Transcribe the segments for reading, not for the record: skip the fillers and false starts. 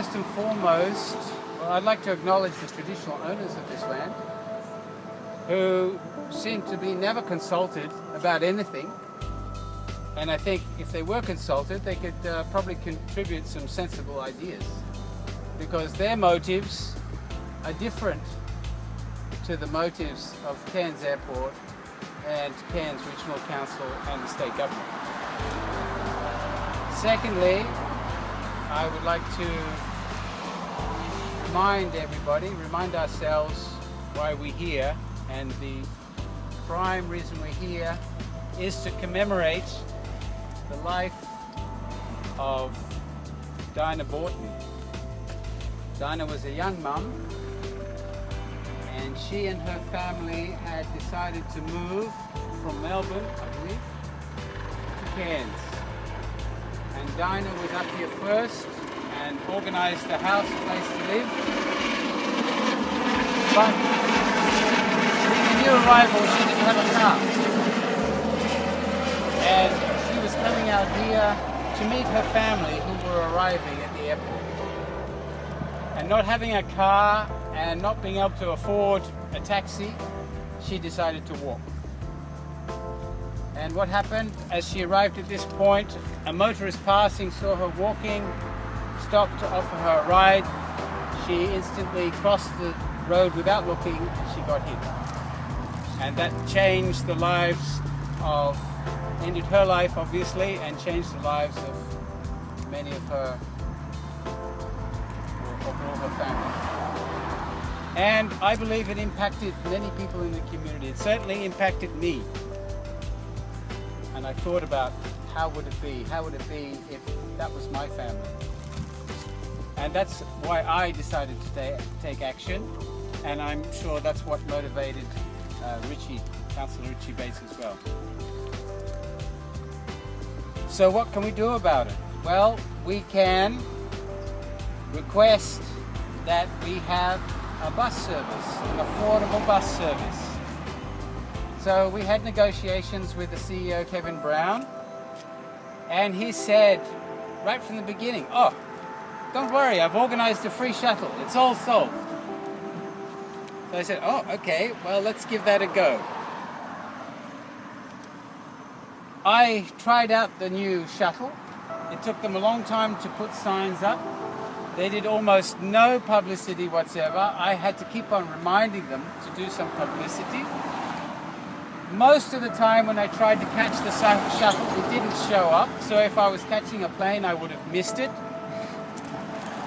first and foremost, well, I'd like to acknowledge the traditional owners of this land who seem to be never consulted about anything. And I think if they were consulted, they could probably contribute some sensible ideas, because their motives are different to the motives of Cairns Airport and Cairns Regional Council and the state government. Secondly, I would like to remind ourselves why we're here, and the prime reason we're here is to commemorate the life of Dinah Boughton. Dinah was a young mum, and she and her family had decided to move from Melbourne, I believe, to Cairns. And Dinah was up here first and organised a house, a place to live. But being a new arrival, she didn't have a car. And she was coming out here to meet her family who were arriving at the airport. And not having a car and not being able to afford a taxi, she decided to walk. And what happened as she arrived at this point, a motorist passing saw her walking, stopped to offer her a ride. She instantly crossed the road without looking. She got hit. And that changed the lives of, ended her life obviously, and changed the lives of many of her, of all her family. And I believe it impacted many people in the community. It certainly impacted me. And I thought about how would it be if that was my family. And that's why I decided to take action, and I'm sure that's what motivated Councillor Richie Bates as well. So what can we do about it? Well, we can request that we have a bus service, an affordable bus service. So we had negotiations with the CEO, Kevin Brown, and he said right from the beginning, oh, don't worry, I've organised a free shuttle, it's all solved. So I said, oh, okay, well, let's give that a go. I tried out the new shuttle. It took them a long time to put signs up. They did almost no publicity whatsoever. I had to keep on reminding them to do some publicity. Most of the time when I tried to catch the shuttle, it didn't show up. So if I was catching a plane, I would have missed it.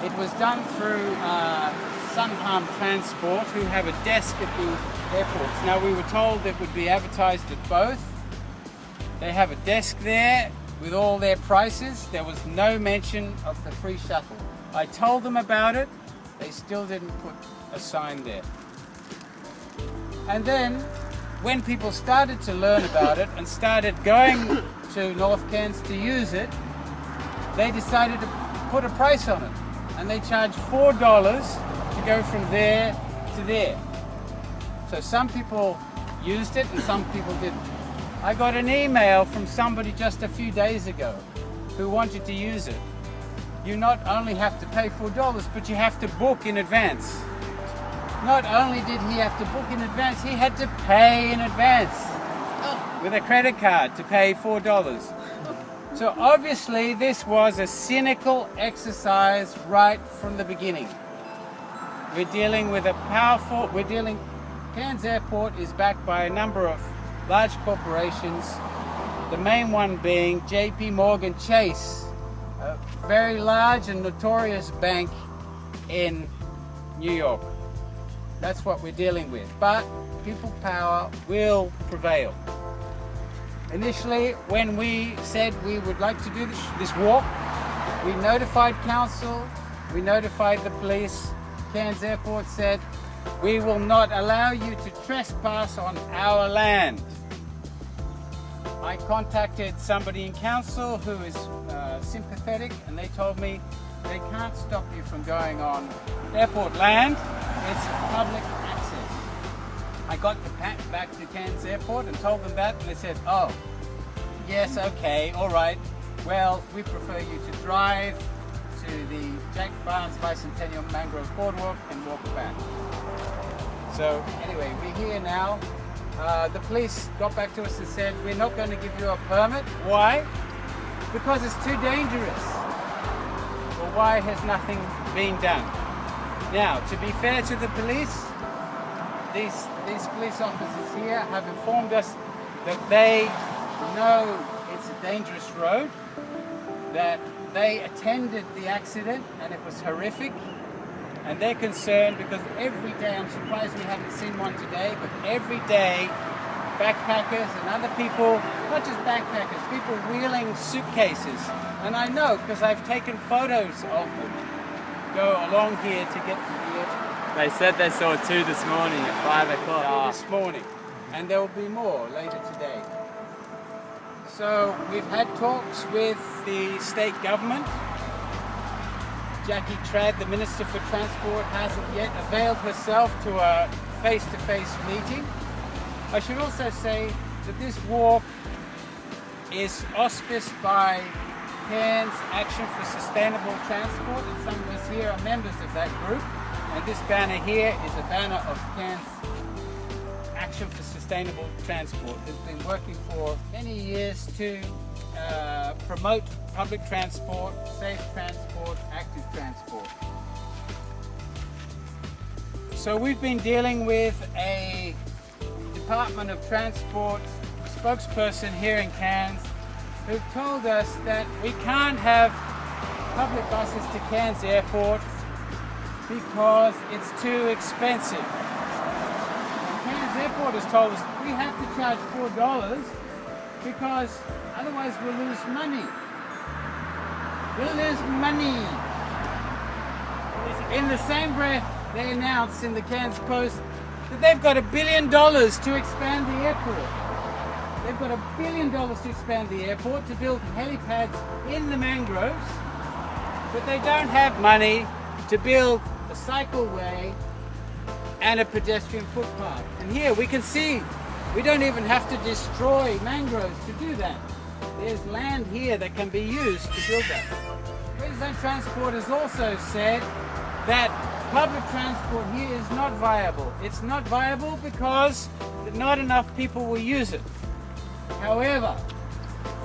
It was done through Sunharm Transport, who have a desk at the airports. Now, we were told it would be advertised at both. They have a desk there with all their prices. There was no mention of the free shuttle. I told them about it. They still didn't put a sign there. And then, when people started to learn about it and started going to North Cairns to use it, they decided to put a price on it. And they charged $4 to go from there to there. So some people used it and some people didn't. I got an email from somebody just a few days ago who wanted to use it. You not only have to pay $4, but you have to book in advance. Not only did he have to book in advance, he had to pay in advance with a credit card to pay $4. So obviously this was a cynical exercise right from the beginning. We're dealing with a Cairns Airport is backed by a number of large corporations, the main one being jpmorgan-chase, a very large and notorious bank in New York. That's what we're dealing with. But people power will prevail. Initially, when we said we would like to do this walk, we notified council, we notified the police. Cairns Airport said, we will not allow you to trespass on our land. I contacted somebody in council who is sympathetic, and they told me they can't stop you from going on airport land. It's public access. I got back to Cairns Airport and told them that, and they said, oh, yes, okay, all right. Well, we prefer you to drive to to the Jack Barnes Bicentennial Mangrove Boardwalk and walk back. So anyway, we're here now. The police got back to us and said, we're not going to give you a permit. Why? Because it's too dangerous. Well, why has nothing been done? Now, to be fair to the police, these police officers here have informed us that they know it's a dangerous road, that they attended the accident and it was horrific, and they're concerned because every day, I'm surprised we haven't seen one today, but every day backpackers and other people, not just backpackers, people wheeling suitcases, and I know because I've taken photos of them, go along here to get to the airport. They said they saw 2 this morning at 5 o'clock. This morning, and there will be more later today. So we've had talks with the state government. Jackie Trad, the Minister for Transport, hasn't yet availed herself to a face-to-face meeting. I should also say that this walk is auspiced by Cairns Action for Sustainable Transport, and some of us here are members of that group. And this banner here is a banner of Cairns Action for Sustainable Transport. It's been working for many years to promote public transport, safe transport, active transport. So we've been dealing with a Department of Transport spokesperson here in Cairns who've told us that we can't have public buses to Cairns Airport because it's too expensive. Cairns Airport has told us we have to charge $4 because otherwise we'll lose money. We'll lose money. In the same breath, they announced in the Cairns Post that they've got $1 billion to expand the airport. They've got $1 billion to expand the airport, to build helipads in the mangroves, but they don't have money to build a cycleway and a pedestrian footpath. And here we can see we don't even have to destroy mangroves to do that. There's land here that can be used to build that. Queensland Transport has also said that public transport here is not viable. It's not viable because not enough people will use it. However,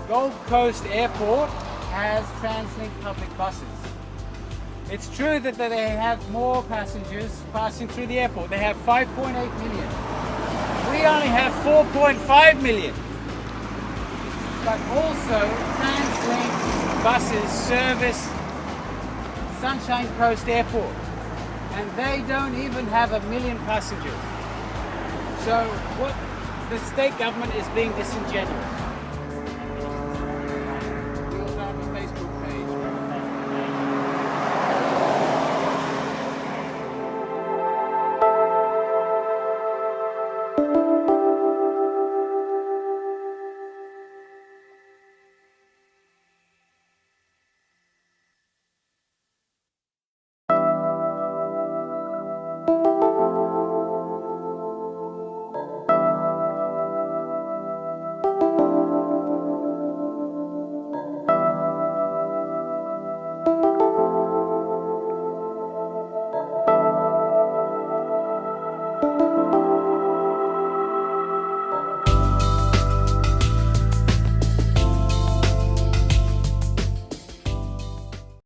Gold Coast Airport has TransLink public buses. It's true that they have more passengers passing through the airport. They have 5.8 million. We only have 4.5 million. But also, TransLink buses service Sunshine Coast Airport, and they don't even have 1 million passengers. So what the state government is being disingenuous.